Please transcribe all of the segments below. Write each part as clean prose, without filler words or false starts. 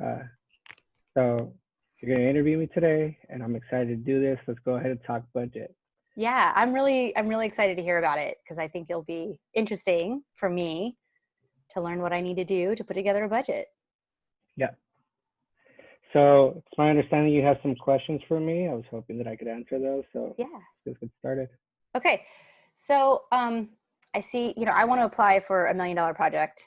Uh, so you're going to interview me today, and I'm excited to do this. Let's go ahead and talk budget. Yeah, I'm really excited to hear about it because I think it'll be interesting for me to learn what I need to do to put together a budget. Yeah. So it's my understanding you have some questions for me. I was hoping that I could answer those. So Yeah. let's get started. Okay. So I see, I want to apply for $1 million project.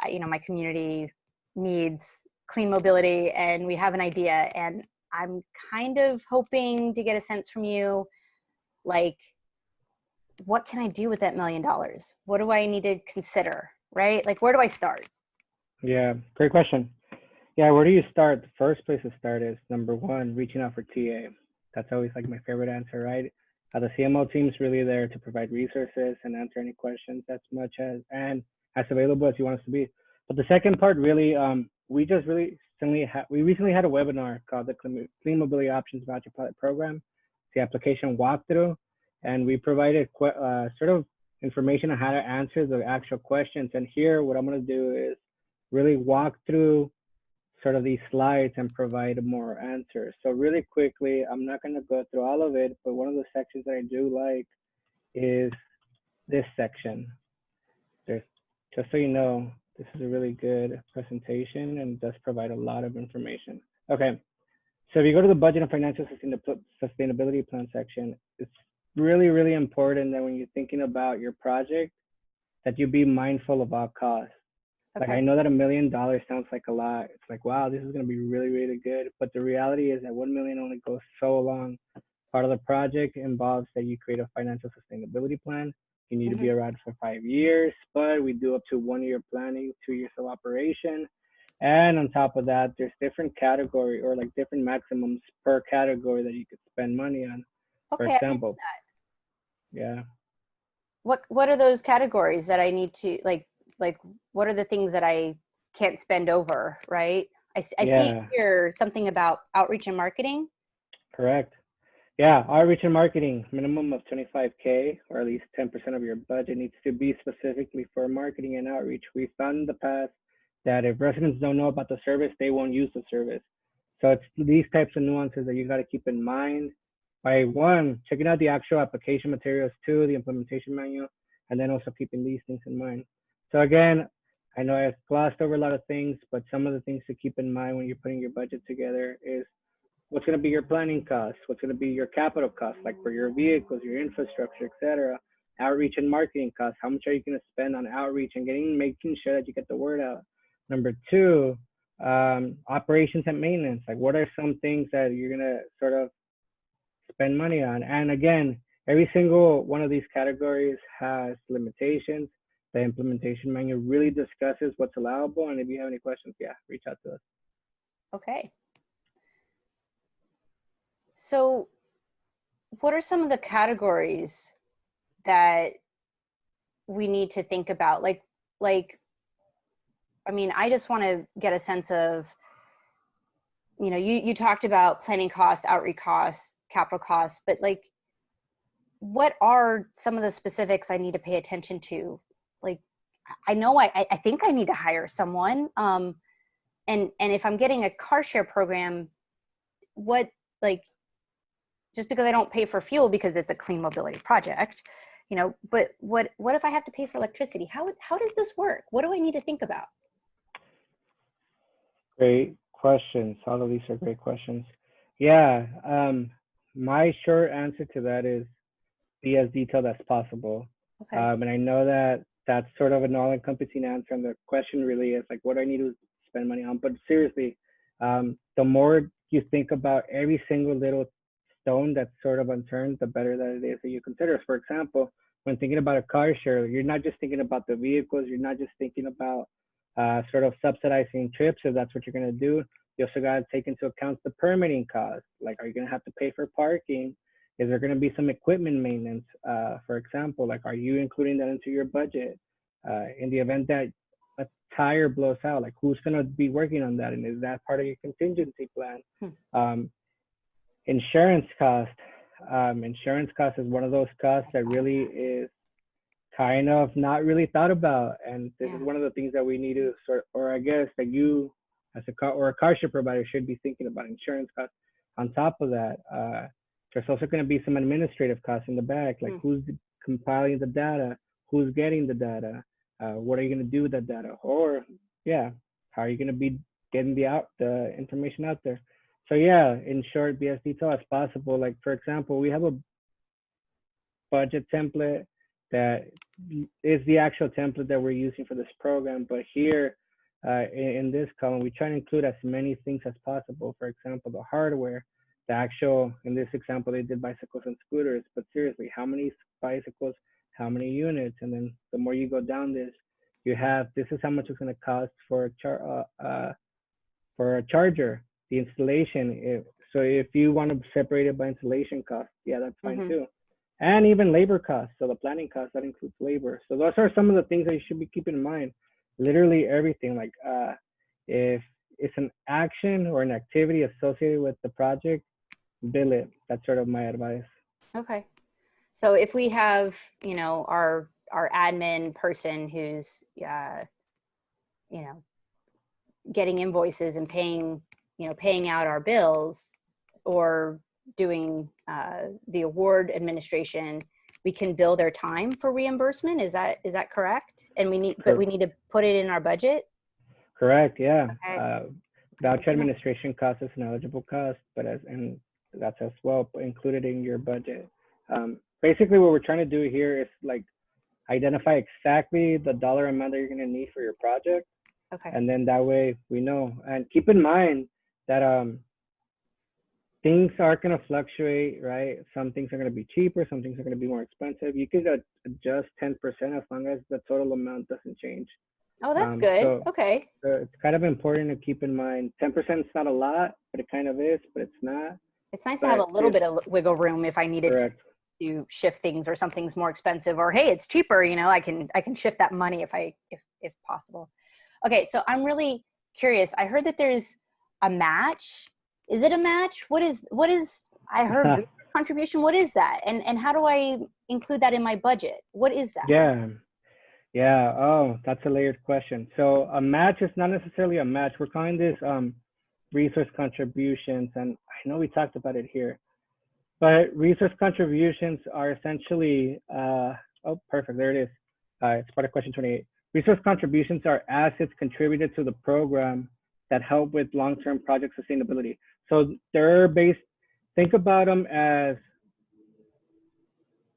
My community needs clean mobility and we have an idea, and I'm kind of hoping to get a sense from you, like, what can I do with that $1 million? What do I need to consider, right? Like, where do I start? Yeah, great question. Yeah, where do you start? The first place to start is number one, reaching out for TA. That's always like my favorite answer, right? The CMO team is really there to provide resources and answer any questions as much as and as available as you want us to be. But the second part, really, we recently had a webinar called the Clean Mobility Options Voucher Pilot Program, the application walkthrough, and we provided sort of information on how to answer the actual questions. And here, what I'm going to do is really walk through sort of these slides and provide more answers. So really quickly, I'm not going to go through all of it, but one of the sections that I do like is this section. Just so you know, this is a really good presentation and does provide a lot of information. Okay, so if you go to the budget and financial sustainability plan section, it's really important that when you're thinking about your project, that you be mindful of all costs. Okay. Like, I know that $1 million sounds like a lot. It's like, wow, this is going to be really good. But the reality is that 1 million only goes so long. Part of the project involves that you create a financial sustainability plan. You need to be around for 5 years, but we do up to 1 year planning, 2 years of operation. And on top of that, there's different category or like different maximums per category that you could spend money on. Okay, For example, yeah. What are those categories that I need to like what are the things that I can't spend over, right? I see here something about outreach and marketing. Correct. Yeah, outreach and marketing, minimum of 25K or at least 10% of your budget needs to be specifically for marketing and outreach. We found in the past that if residents don't know about the service, they won't use the service. So it's these types of nuances that you got to keep in mind by one, checking out the actual application materials, two, the implementation manual, and then also keeping these things in mind. So again, I know I've glossed over a lot of things, but some of the things to keep in mind when you're putting your budget together is what's going to be your planning costs, what's going to be your capital costs, like for your vehicles, your infrastructure, etc. Outreach and marketing costs, how much are you going to spend on outreach and making sure that you get the word out. Number two, operations and maintenance, like what are some things that you're going to sort of spend money on. And again, every single one of these categories has limitations. The implementation manual really discusses what's allowable. And if you have any questions, yeah, reach out to us. Okay. So what are some of the categories that we need to think about? Like, I mean, I just want to get a sense of, you talked about planning costs, outreach costs, capital costs, but like, what are some of the specifics I need to pay attention to? Like, I know I think I need to hire someone. And if I'm getting a car share program, what, like, just because I don't pay for fuel because it's a clean mobility project, but what if I have to pay for electricity? How does this work? What do I need to think about? Great questions. All of these are great questions. Yeah, my short answer to that is be as detailed as possible. Okay. And I know that that's sort of an all-encompassing answer, and the question really is like, what do I need to spend money on? But seriously, the more you think about every single little stone that's sort of unturned, the better that it is that you consider. For example, when thinking about a car share, you're not just thinking about the vehicles, you're not just thinking about sort of subsidizing trips if that's what you're going to do. You also got to take into account the permitting costs. Like, are you going to have to pay for parking? Is there going to be some equipment maintenance? For example, like, are you including that into your budget? In the event that a tire blows out, like, who's going to be working on that? And is that part of your contingency plan? Insurance cost. Insurance cost is one of those costs that really is kind of not really thought about. And this is one of the things that we need to sort, or I guess that you as a car or a car share provider should be thinking about insurance costs. On top of that, there's also going to be some administrative costs in the back, like who's compiling the data, who's getting the data, what are you going to do with that data, or yeah, how are you going to be getting the information out there. So yeah, in short, be as detailed as possible. Like for example, we have a budget template that is the actual template that we're using for this program, but here in this column, we try to include as many things as possible. For example, the hardware, the actual, in this example, they did bicycles and scooters, but seriously, how many bicycles, how many units? And then the more you go down this, you have, this is how much it's going to cost for a charger, the installation. So if you want to separate it by installation costs, yeah, that's fine too. And even labor costs. So the planning costs, that includes labor. So those are some of the things that you should be keeping in mind. Literally everything, like if it's an action or an activity associated with the project, bill it. That's sort of my advice. Okay. So if we have, you know, our admin person who's, you know, getting invoices and paying, you know, paying out our bills, or doing the award administration, we can bill their time for reimbursement. Is that correct? And we need, but we need to put it in our budget. Correct. Yeah. Okay. Voucher administration cost is an eligible cost, but and that's as well included in your budget. Basically, what we're trying to do here is like identify exactly the dollar amount that you're going to need for your project. Okay. And then that way we know. And keep in mind that things are going to fluctuate, right? Some things are going to be cheaper, some things are going to be more expensive. You could adjust 10% as long as the total amount doesn't change. Oh, that's good. So, okay. So it's kind of important to keep in mind. 10% is not a lot, but it kind of is, but it's not. It's nice to have a little bit of wiggle room if I needed to shift things, or something's more expensive, or hey, it's cheaper. You know, I can shift that money if possible. Okay, so I'm really curious. I heard that there's a match. Is it a match? What is I heard contribution. What is that? And how do I include that in my budget? What is that? Yeah. Oh, that's a layered question. So a match is not necessarily a match. We're calling this resource contributions, and I know we talked about it here, but resource contributions are essentially oh, perfect, there it is. It's part of question 28. Resource contributions are assets contributed to the program that help with long-term project sustainability. So they're based, think about them as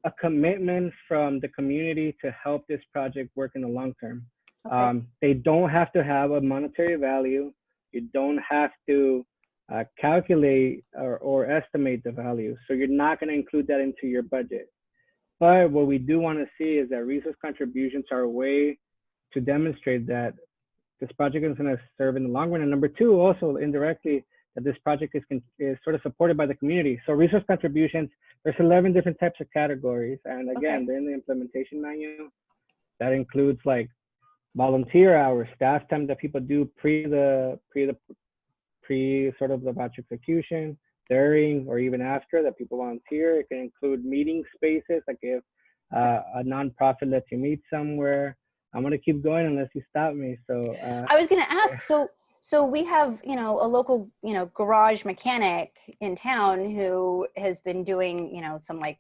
a commitment from the community to help this project work in the long term. Okay. They don't have to have a monetary value. You don't have to calculate or estimate the value. So you're not going to include that into your budget. But what we do want to see is that resource contributions are a way to demonstrate that this project is going to serve in the long run. And number two, also indirectly, that this project is sort of supported by the community. So resource contributions, there's 11 different types of categories. And again, they're in the implementation manual. That includes like volunteer hours, staff time that people do pre sort of the voucher execution, during, or even after that people volunteer. It can include meeting spaces, like if a nonprofit lets you meet somewhere. I'm gonna keep going unless you stop me. So I was gonna ask, so we have, you know, a local, you know, garage mechanic in town who has been doing, you know, some like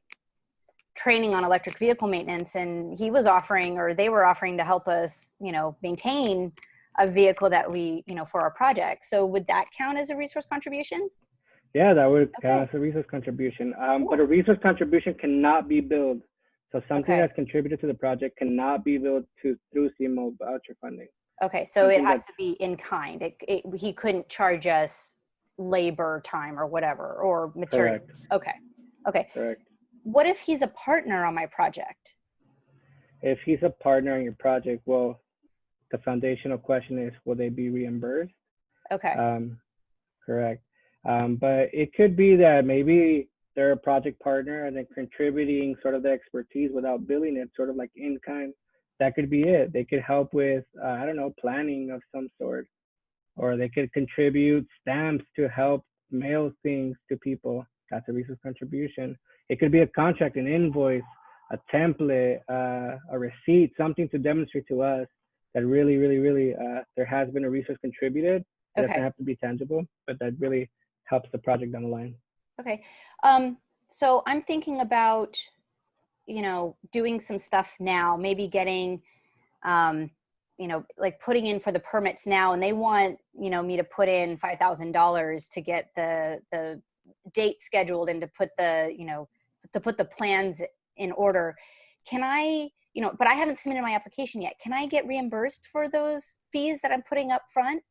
training on electric vehicle maintenance, and he was offering, or they were offering to help us, you know, maintain a vehicle that we, you know, for our project. So would that count as a resource contribution? Yeah, that would count as a resource contribution. Cool. But a resource contribution cannot be billed. So something that's contributed to the project cannot be billed through CMO voucher funding. Okay, so it has to be in kind. He couldn't charge us labor time or whatever, or materials. Correct. Okay. Correct. What if he's a partner on my project? If he's a partner on your project, well, the foundational question is, will they be reimbursed? Okay. Correct. But it could be that maybe they're a project partner and they're contributing sort of the expertise without billing it, sort of like in kind. That could be it. They could help with, I don't know, planning of some sort, or they could contribute stamps to help mail things to people. That's a resource contribution. It could be a contract, an invoice, a template, a receipt, something to demonstrate to us that really, there has been a resource contributed. It doesn't Okay. have to be tangible, but that really helps the project down the line. Okay. So I'm thinking about, doing some stuff now, maybe getting, like putting in for the permits now, and they want, me to put in $5,000 to get the date scheduled and to put the plans in order. Can I, but I haven't submitted my application yet. Can I get reimbursed for those fees that I'm putting up front?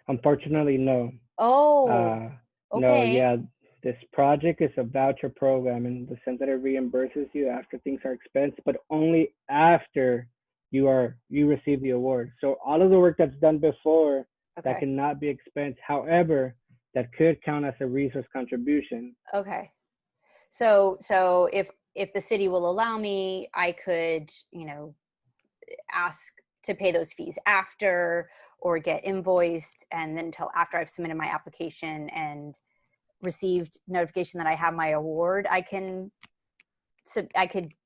Unfortunately, no. Oh, No, okay. yeah, this project is a voucher program in the sense that it reimburses you after things are expensed, but only after you receive the award. So all of the work that's done before that Okay. cannot be expensed. However, that could count as a resource contribution. Okay. So if the city will allow me, I could, ask to pay those fees after, or get invoiced, and then until after I've submitted my application and received notification that I have my award, I could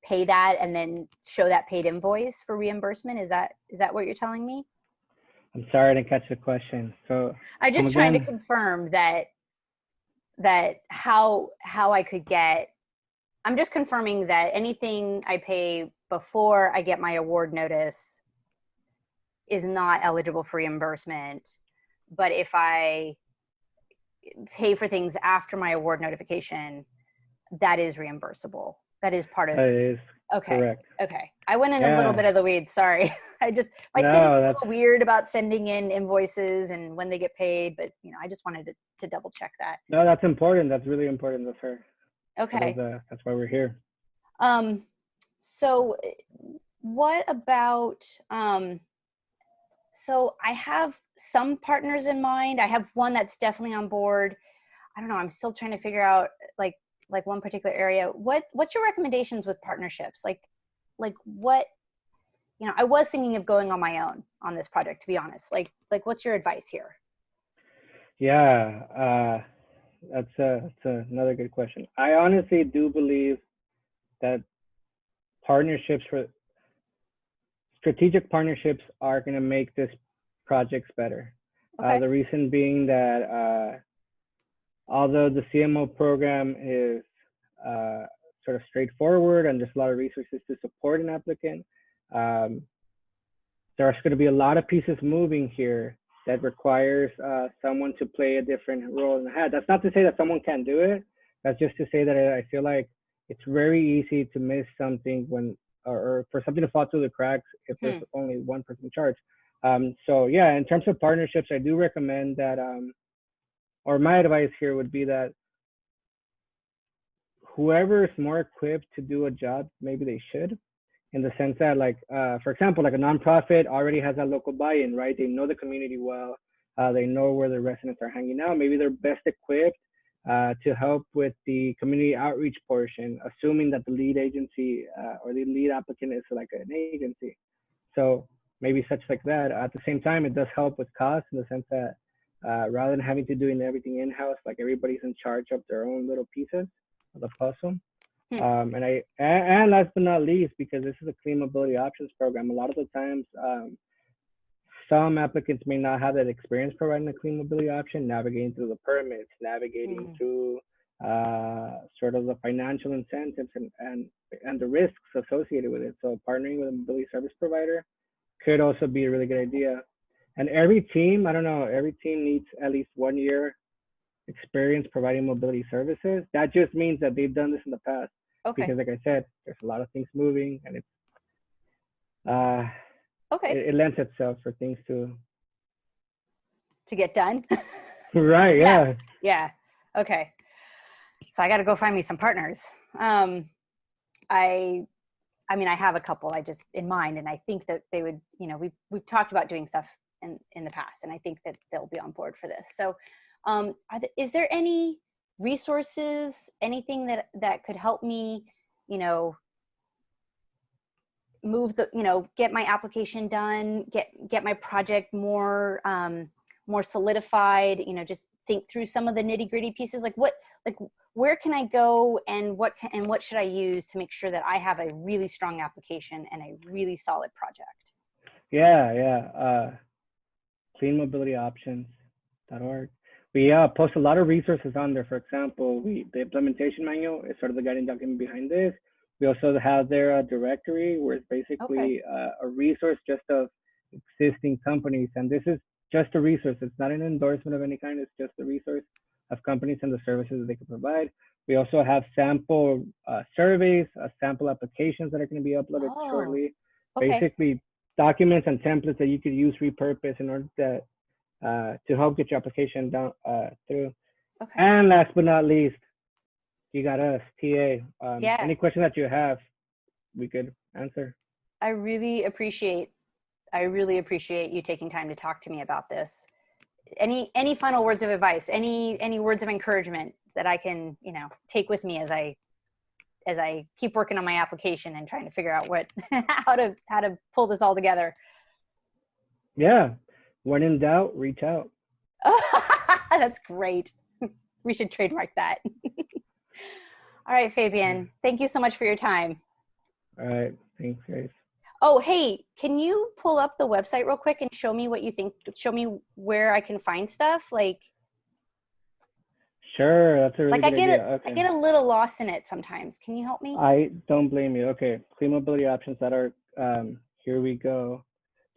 pay that and then show that paid invoice for reimbursement. Is that what you're telling me? I'm sorry I didn't catch the question. So I'm come just trying to again. confirm that how I could get. I'm just confirming that anything I pay before I get my award notice is not eligible for reimbursement. But if I pay for things after my award notification, that is reimbursable. That is part of. That is Okay. correct. Okay. I went in a little Yeah. bit of the weeds. Sorry. My city's No, a that's little weird about sending in invoices and when they get paid, but I just wanted to double check that. no, that's important. That's really important. Okay. That's why we're here. So what about, so I have some partners in mind. I have one that's definitely on board. I don't know. I'm still trying to figure out like one particular area. What's your recommendations with partnerships? Like what, I was thinking of going on my own on this project, to be honest. Like what's your advice here? Yeah, that's another good question. I honestly do believe that strategic partnerships are going to make this projects better. Okay. The reason being that although the CMO program is sort of straightforward and there's a lot of resources to support an applicant, there's going to be a lot of pieces moving here that requires someone to play a different role in the hat. That's not to say that someone can't do it. That's just to say that I feel like it's very easy to miss something or for something to fall through the cracks if there's only one person in charge. So yeah, in terms of partnerships, I do recommend that, or my advice here would be that whoever is more equipped to do a job, maybe they should, in the sense that, like, for example, like a nonprofit already has that local buy-in, right? They know the community well. They know where the residents are hanging out. Maybe they're best equipped to help with the community outreach portion, assuming that the lead agency or the lead applicant is like an agency. So maybe such like that. At the same time, it does help with costs in the sense that rather than having to doing everything in-house, like everybody's in charge of their own little pieces of the puzzle. And last but not least, because this is a clean mobility options program, a lot of the times some applicants may not have that experience providing a clean mobility option, navigating through the permits, navigating through sort of the financial incentives and the risks associated with it. So partnering with a mobility service provider could also be a really good idea. And every team, I don't know, every team needs at least 1 year experience providing mobility services. That just means that they've done this in the past. Okay. Because like I said, there's a lot of things moving and it's Okay. it lends itself for things to get done. Right. Yeah. Yeah. Okay. So I got to go find me some partners. I mean, I have a couple I just in mind, and I think that they would, we've talked about doing stuff in the past, and I think that they'll be on board for this. So, is there any resources, anything that could help me, move get my application done, get my project more solidified, just think through some of the nitty-gritty pieces, where can I go and what should I use to make sure that I have a really strong application and a really solid project? Yeah. cleanmobilityoptions.org. We post a lot of resources on there. For example, the implementation manual is sort of the guiding document behind this. We also have their directory, where it's basically a resource just of existing companies. And this is just a resource. It's not an endorsement of any kind. It's just a resource of companies and the services that they can provide. We also have sample surveys, sample applications that are going to be uploaded shortly. Basically, documents and templates that you could use, repurpose in order to help get your application down through. And last but not least, you got us, TA. Any question that you have, we could answer. I really appreciate you taking time to talk to me about this. Any final words of advice, any words of encouragement that I can, take with me as I keep working on my application and trying to figure out how to pull this all together? Yeah. When in doubt, reach out. That's great. We should trademark that. All right, Fabian, thank you so much for your time. All right. Thanks, guys. Oh, hey, can you pull up the website real quick and show me what you think? Show me where I can find stuff. Sure, that's a really good idea. I get a little lost in it sometimes. Can you help me? I don't blame you. Okay, cleanmobilityoptions.org. Here we go.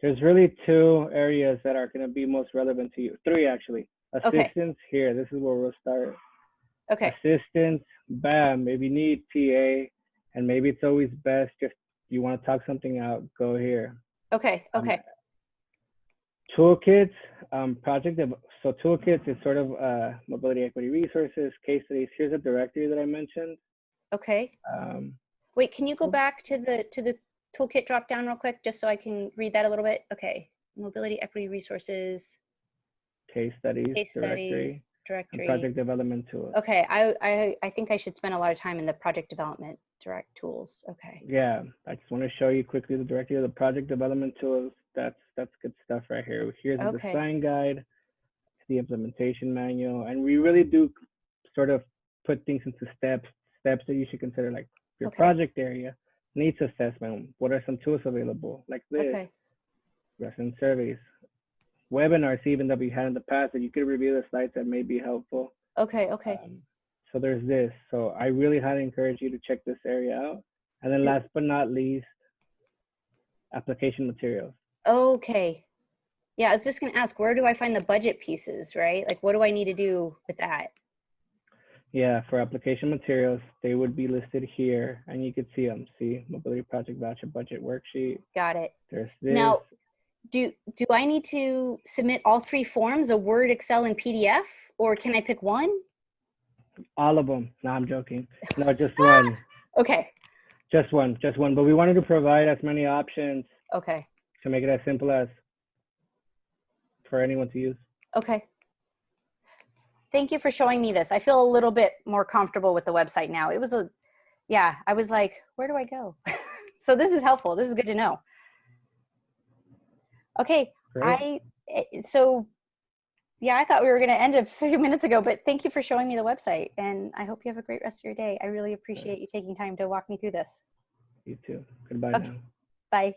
There's really 2 areas that are going to be most relevant to you. 3 actually. Assistance here. This is where we'll start. Okay. Assistance, bam. If you need TA, and maybe it's always best if you want to talk something out, go here. Okay. Toolkits, so toolkits is sort of mobility equity resources, case studies. Here's a directory that I mentioned. Okay. Wait, can you go back to the toolkit drop down real quick, just so I can read that a little bit? Okay. Mobility equity resources. Case studies, directory. And project development tools. Okay, I think I should spend a lot of time in the project development direct tools. Okay. Yeah, I just want to show you quickly the directory of the project development tools. That's good stuff right here. Here's the design guide, the implementation manual, and we really do sort of put things into steps that you should consider, like your project area, needs assessment. What are some tools available like this? Resident surveys. Webinars even that we had in the past that you could review the slides that may be helpful. So there's this. So I really highly encourage you to check this area out. And then last but not least, application materials. Okay. Yeah, I was just going to ask, where do I find the budget pieces, right? Like, what do I need to do with that? Yeah, for application materials, they would be listed here, and you could see them. See, mobility project voucher budget worksheet. Got it. There's this. Now, do I need to submit all 3 forms, a Word, Excel, and PDF, or can I pick one? All of them. No, I'm joking. No, just one. Okay. Just one. But we wanted to provide as many options. Okay. To make it as simple as for anyone to use. Okay. Thank you for showing me this. I feel a little bit more comfortable with the website now. It was I was like, where do I go? So this is helpful. This is good to know. Okay. Great. I thought we were going to end a few minutes ago, but thank you for showing me the website, and I hope you have a great rest of your day. I really appreciate you taking time to walk me through this. You too. Goodbye now. Bye.